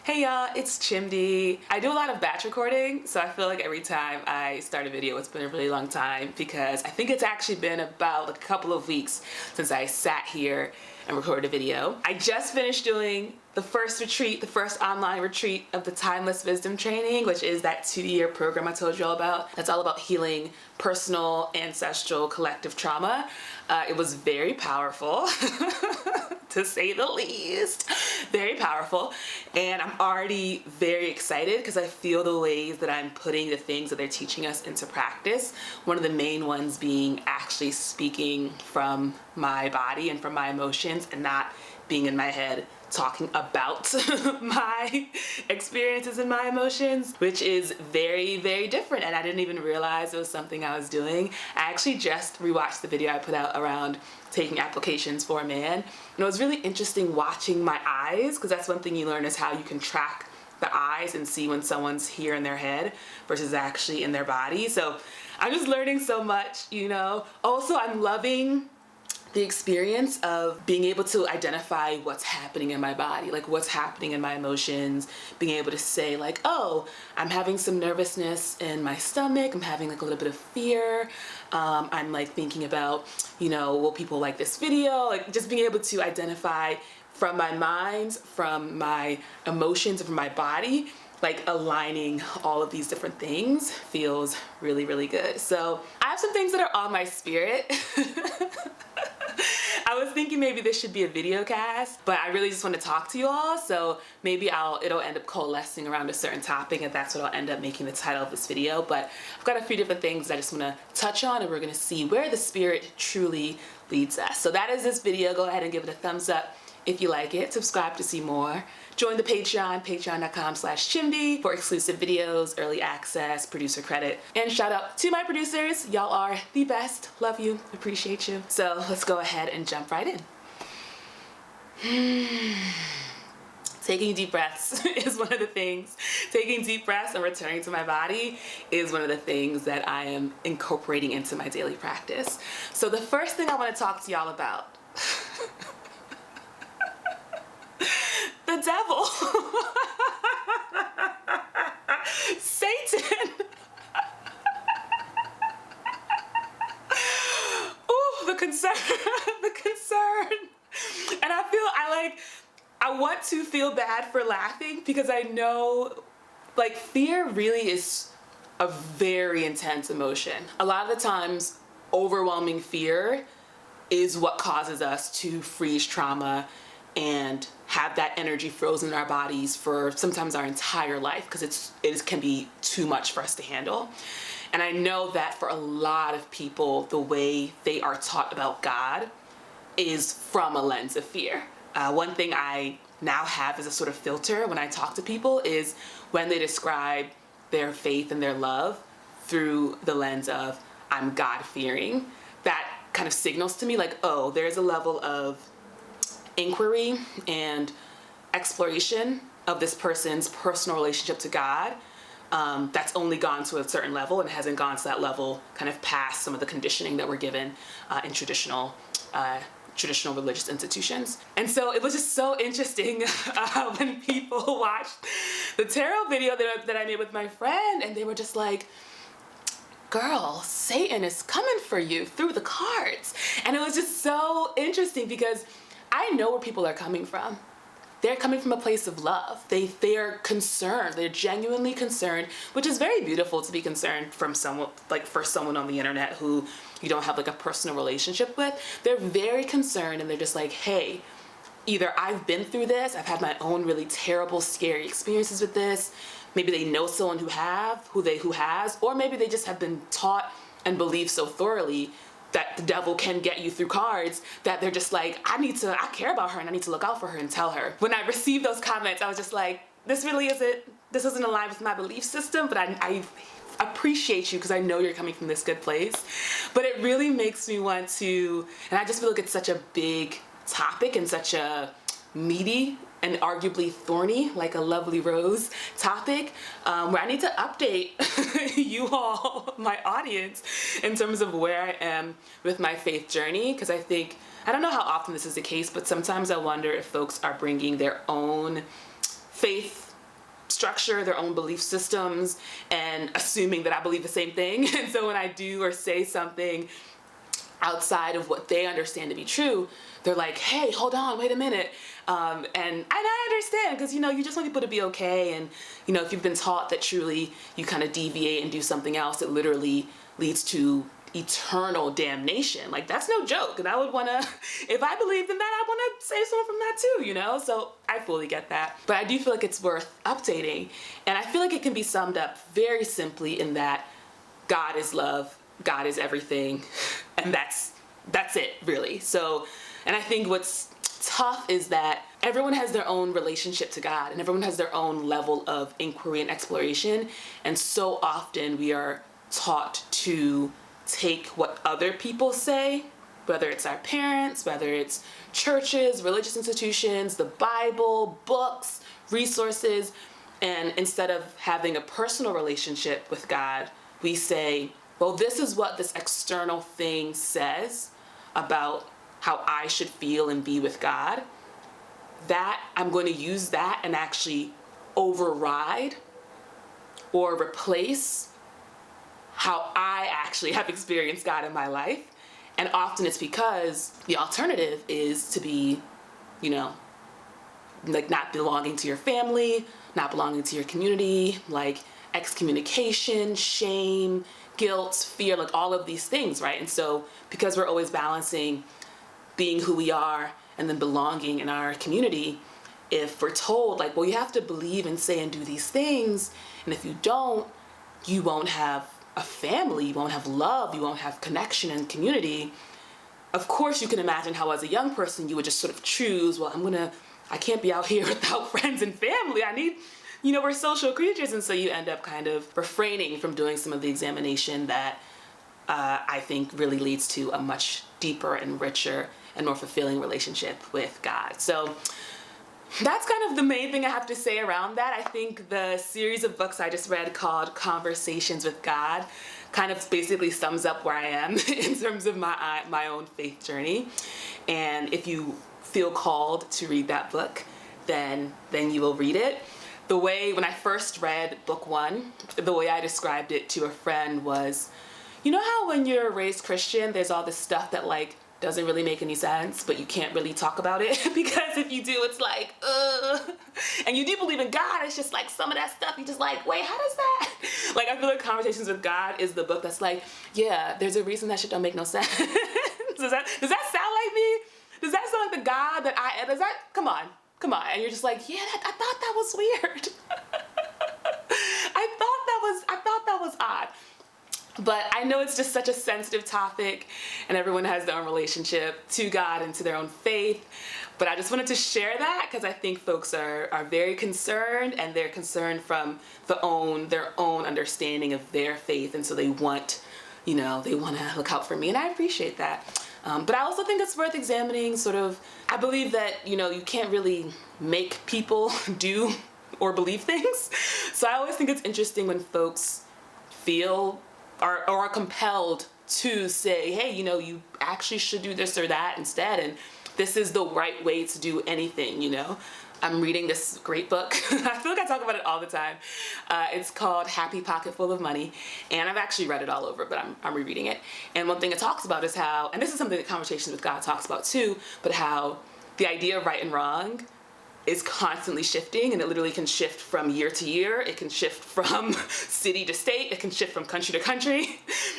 Hey y'all, it's Chimdi. I do a lot of batch recording, so I feel like every time I start a video, it's been a really long time because I think it's actually been about a couple of weeks since I sat here and recorded a video. I just finished doing the first retreat, the first online retreat of the Timeless Wisdom Training, which is that 2-year program I told you all about. That's all about healing personal, ancestral, collective trauma. It was very powerful, to say the least. Very powerful. And I'm already very excited because I feel the ways that I'm putting the things that they're teaching us into practice. One of the main ones being actually speaking from my body and from my emotions and not being in my head talking about my experiences and my emotions, which is very, very different. And I didn't even realize it was something I was doing. I actually just rewatched the video I put out around taking applications for a man. And it was really interesting watching my eyes, because that's one thing you learn is how you can track the eyes and see when someone's here in their head versus actually in their body. So I'm just learning so much, you know. Also, I'm loving the experience of being able to identify what's happening in my body, like what's happening in my emotions, being able to say like, oh, I'm having some nervousness in my stomach, I'm having like a little bit of fear, I'm like thinking about, you know, will people like this video? Like just being able to identify from my mind, from my emotions, and from my body, like aligning all of these different things feels really, really good. So I have some things that are on my spirit. I was thinking maybe this should be a video cast, but I really just want to talk to you all, so maybe it'll end up coalescing around a certain topic, and that's what I'll end up making the title of this video. But I've got a few different things I just want to touch on, and we're going to see where the spirit truly leads us. So that is this video. Go ahead and give it a thumbs up if you like it. Subscribe to see more. Join the Patreon, patreon.com/Chimdi for exclusive videos, early access, producer credit, and shout out to my producers. Y'all are the best. Love you, appreciate you. So let's go ahead and jump right in. Taking deep breaths is one of the things. Taking deep breaths and returning to my body is one of the things that I am incorporating into my daily practice. So the first thing I want to talk to y'all about, the devil. Satan. Ooh, the concern. The concern. And I want to feel bad for laughing because I know like fear really is a very intense emotion. A lot of the times overwhelming fear is what causes us to freeze trauma and have that energy frozen in our bodies for sometimes our entire life, because it can be too much for us to handle. And I know that for a lot of people, the way they are taught about God is from a lens of fear. One thing I now have as a sort of filter when I talk to people is when they describe their faith and their love through the lens of I'm God-fearing. That kind of signals to me like, oh, there's a level of inquiry and exploration of this person's personal relationship to God that's only gone to a certain level and hasn't gone to that level kind of past some of the conditioning that we're given in traditional religious institutions. And so it was just so interesting when people watched the tarot video that I made with my friend, and they were just like, girl, Satan is coming for you through the cards. And it was just so interesting because I know where people are coming from. They're coming from a place of love. They're concerned. They're genuinely concerned, which is very beautiful to be concerned from someone, like for someone on the internet who you don't have like a personal relationship with. They're very concerned, and they're just like, hey, either I've been through this, I've had my own really terrible, scary experiences with this. Maybe they know someone who has, or maybe they just have been taught and believe so thoroughly that the devil can get you through cards that they're just like, I care about her and I need to look out for her and tell her. When I received those comments, I was just like, this isn't aligned with my belief system, but I appreciate you because I know you're coming from this good place. But it really makes me want to, and I just feel like it's such a big topic and such a meaty and arguably thorny, like a lovely rose topic, where I need to update you all, my audience, in terms of where I am with my faith journey. Because I don't know how often this is the case, but sometimes I wonder if folks are bringing their own faith structure, their own belief systems, and assuming that I believe the same thing. And so when I do or say something outside of what they understand to be true, they're like, hey, hold on, wait a minute. And I understand, because, you just want people to be okay. And, if you've been taught that truly you kind of deviate and do something else, it literally leads to eternal damnation. Like, that's no joke. And I would want to, if I believed in that, I want to save someone from that too, So I fully get that. But I do feel like it's worth updating. And I feel like it can be summed up very simply in that God is love, God is everything, and that's it, really. So, and I think what's tough is that everyone has their own relationship to God, and everyone has their own level of inquiry and exploration. And so often we are taught to take what other people say, whether it's our parents, whether it's churches, religious institutions, the Bible, books, resources, and instead of having a personal relationship with God, we say, well, this is what this external thing says about how I should feel and be with God. That I'm going to use that and actually override or replace how I actually have experienced God in my life. And often it's because the alternative is to be, like not belonging to your family, not belonging to your community, like excommunication, shame, guilt, fear, like all of these things, right? And so because we're always balancing being who we are and then belonging in our community, if we're told like, well, you have to believe and say and do these things, and if you don't, you won't have a family, you won't have love, you won't have connection and community. Of course, you can imagine how as a young person, you would just sort of choose, well, I can't be out here without friends and family. I need, we're social creatures. And so you end up kind of refraining from doing some of the examination that I think really leads to a much deeper and richer and more fulfilling relationship with God. So that's kind of the main thing I have to say around that. I think the series of books I just read called Conversations with God kind of basically sums up where I am in terms of my own faith journey. And if you feel called to read that book, then you will read it. The way, when I first read book 1, the way I described it to a friend was, how when you're raised Christian, there's all this stuff that like doesn't really make any sense, but you can't really talk about it because if you do, it's like, and you do believe in God, it's just like some of that stuff, you just like, wait, how does that? Like, I feel like Conversations with God is the book that's like, yeah, there's a reason that shit don't make no sense. Does that sound like me? Does that sound like the God that I am? Come on. And you're just like, yeah, I thought that was weird. I thought that was odd. But I know it's just such a sensitive topic, and everyone has their own relationship to God and to their own faith. But I just wanted to share that because I think folks are very concerned, and they're concerned from their own understanding of their faith, and so they want to look out for me, and I appreciate that. But I also think it's worth examining sort of, I believe that, you can't really make people do or believe things. So I always think it's interesting when folks feel or are compelled to say, hey, you actually should do this or that instead, and this is the right way to do anything, I'm reading this great book. I feel like I talk about it all the time. It's called Happy Pocket Full of Money, and I've actually read it all over, but I'm rereading it. And one thing it talks about is how, and this is something that Conversations with God talks about too, but how the idea of right and wrong is constantly shifting, and it literally can shift from year to year. It can shift from city to state. It can shift from country to country.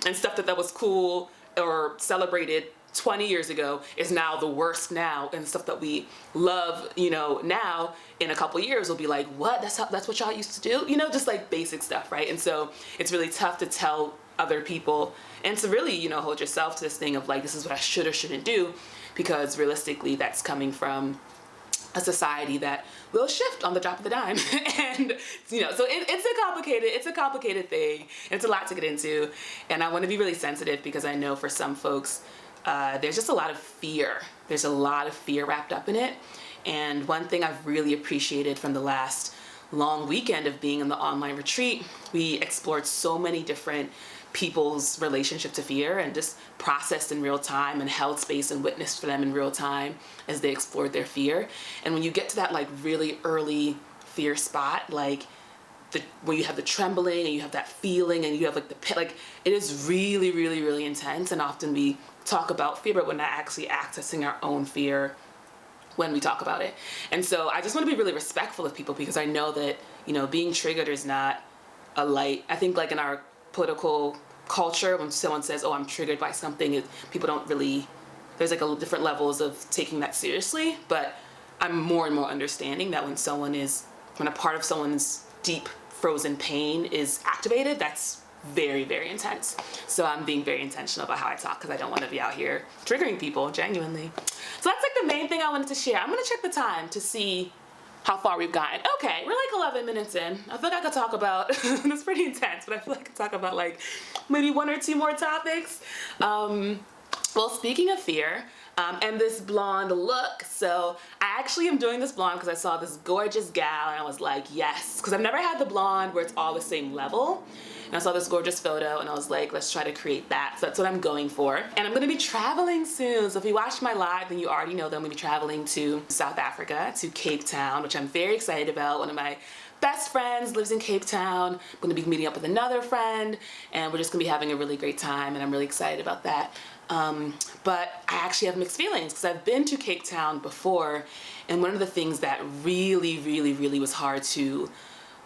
And stuff that was cool or celebrated 20 years ago is now the worst now, and stuff that we love, now in a couple years will be like, what? That's what y'all used to do? Just like basic stuff, right? And so it's really tough to tell other people and to really, hold yourself to this thing of like, this is what I should or shouldn't do, because realistically that's coming from a society that will shift on the drop of the dime. And so it's a complicated thing. It's a lot to get into, and I want to be really sensitive because I know for some folks there's just a lot of fear. There's a lot of fear wrapped up in it. And one thing I've really appreciated from the last long weekend of being in the online retreat, we explored so many different people's relationship to fear and just processed in real time and held space and witnessed for them in real time as they explored their fear. And when you get to that like really early fear spot, like when you have the trembling and you have that feeling and you have like like it is really, really, really intense. And often we talk about fear, but we're not actually accessing our own fear when we talk about it. And so I just want to be really respectful of people, because I know that, you know, being triggered is not a light. I think like in our political culture, when someone says, oh, I'm triggered by something, people don't really, there's like different levels of taking that seriously. But I'm more and more understanding that when a part of someone's deep frozen pain is activated, that's very, very intense. So I'm being very intentional about how I talk, because I don't want to be out here triggering people, genuinely. So that's like the main thing I wanted to share. I'm gonna check the time to see how far we've gotten. Okay, we're like 11 minutes in. I feel like I could talk about, that's pretty intense, but I feel like I could talk about like maybe 1 or 2 more topics. Well, speaking of fear, and this blonde look, so I actually am doing this blonde because I saw this gorgeous gal and I was like, yes, because I've never had the blonde where it's all the same level. And I saw this gorgeous photo and I was like, let's try to create that. So that's what I'm going for. And I'm gonna be traveling soon. So if you watched my live, then you already know that I'm gonna be traveling to South Africa, to Cape Town, which I'm very excited about. One of my best friends lives in Cape Town. I'm gonna be meeting up with another friend and we're just gonna be having a really great time, and I'm really excited about that. But I actually have mixed feelings, because I've been to Cape Town before, and one of the things that really, really, really was hard to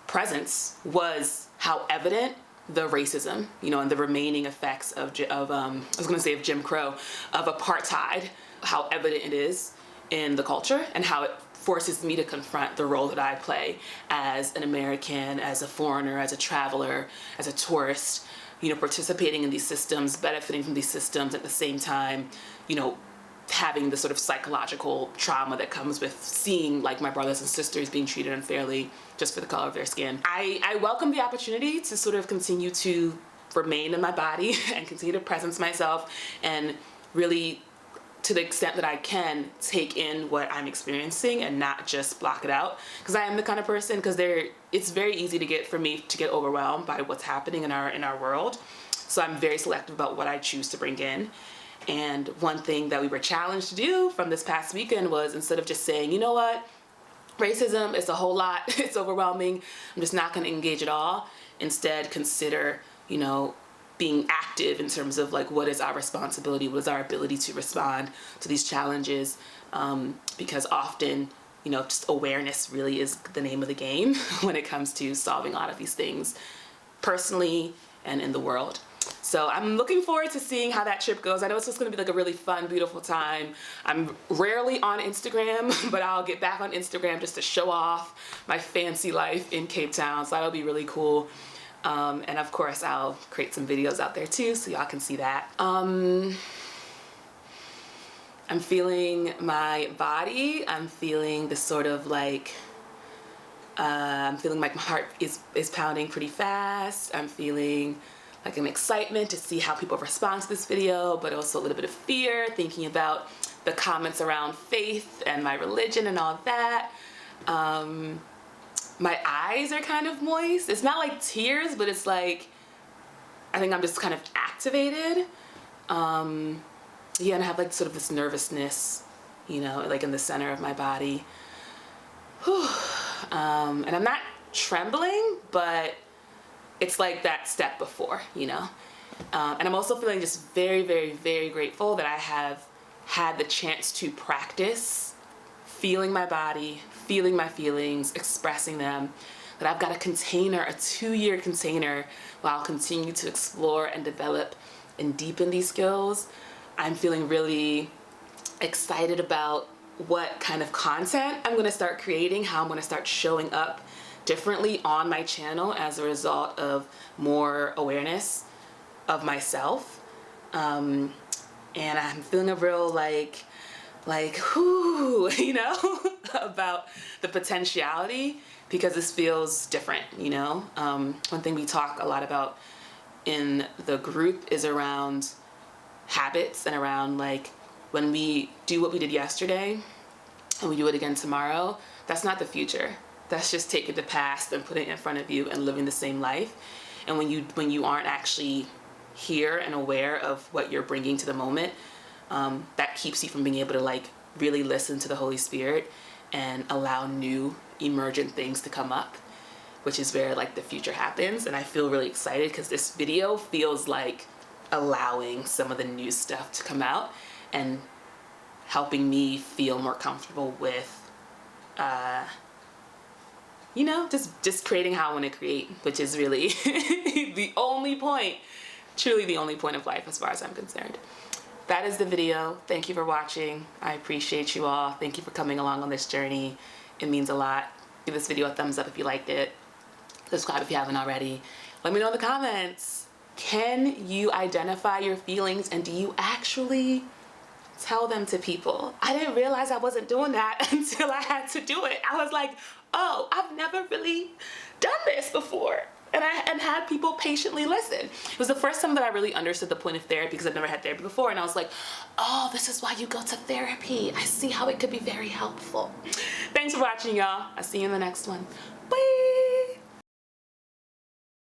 presence was how evident the racism, you know, and the remaining effects of Jim Crow, of apartheid, how evident it is in the culture, and how it forces me to confront the role that I play as an American, as a foreigner, as a traveler, as a tourist, you know, participating in these systems, benefiting from these systems, at the same time, you know, having the sort of psychological trauma that comes with seeing like my brothers and sisters being treated unfairly just for the color of their skin. I welcome the opportunity to sort of continue to remain in my body and continue to presence myself, and really, to the extent that I can, take in what I'm experiencing and not just block it out. Because I am the kind of person, it's very easy for me to get overwhelmed by what's happening in our world. So I'm very selective about what I choose to bring in. And one thing that we were challenged to do from this past weekend was, instead of just saying, you know what, racism is a whole lot, it's overwhelming, I'm just not going to engage at all, instead consider, you know, being active in terms of like, what is our responsibility, what is our ability to respond to these challenges, because often, you know, just awareness really is the name of the game when it comes to solving a lot of these things personally and in the world. So I'm looking forward to seeing how that trip goes. I know it's just going to be like a really fun, beautiful time. I'm rarely on Instagram, but I'll get back on Instagram just to show off my fancy life in Cape Town. So that'll be really cool. And of course, I'll create some videos out there too, so y'all can see that. I'm feeling my body. I'm feeling this sort of like, I'm feeling like my heart is pounding pretty fast. I'm feeling like an excitement to see how people respond to this video, but also a little bit of fear, thinking about the comments around faith and my religion and all of that. My eyes are kind of moist. It's not like tears, but it's like, I think I'm just kind of activated. Yeah, and I have like sort of this nervousness, you know, like in the center of my body. Whew. And I'm not trembling, but it's like that step before, you know. And I'm also feeling just very, very, very grateful that I have had the chance to practice feeling my body, feeling my feelings, expressing them, that I've got a container, a 2-year container, while I'll continue to explore and develop and deepen these skills. I'm feeling really excited about what kind of content I'm going to start creating, how I'm going to start showing up differently on my channel as a result of more awareness of myself. And I'm feeling a real like whoo, you know, about the potentiality, because this feels different, you know. One thing we talk a lot about in the group is around habits, and around like, when we do what we did yesterday and we do it again tomorrow, that's not the future. That's just taking the past and putting it in front of you and living the same life. And when you aren't actually here and aware of what you're bringing to the moment, that keeps you from being able to like really listen to the Holy Spirit and allow new emergent things to come up. which is where like the future happens. And I feel really excited because this video feels like allowing some of the new stuff to come out and helping me feel more comfortable with you know, just creating how I want to create, which is really the only point, truly the only point of life as far as I'm concerned. That is the video. Thank you for watching. I appreciate you all. Thank you for coming along on this journey. It means a lot. Give this video a thumbs up if you liked it. Subscribe if you haven't already. Let me know in the comments. Can you identify your feelings, and do you actually tell them to people? I didn't realize I wasn't doing that until I had to do it. I was like, oh, I've never really done this before. And had people patiently listen. It was the first time that I really understood the point of therapy, because I've never had therapy before, and I was like, oh, this is why you go to therapy. I see how it could be very helpful. Thanks for watching, y'all. I'll see you in the next one. Bye.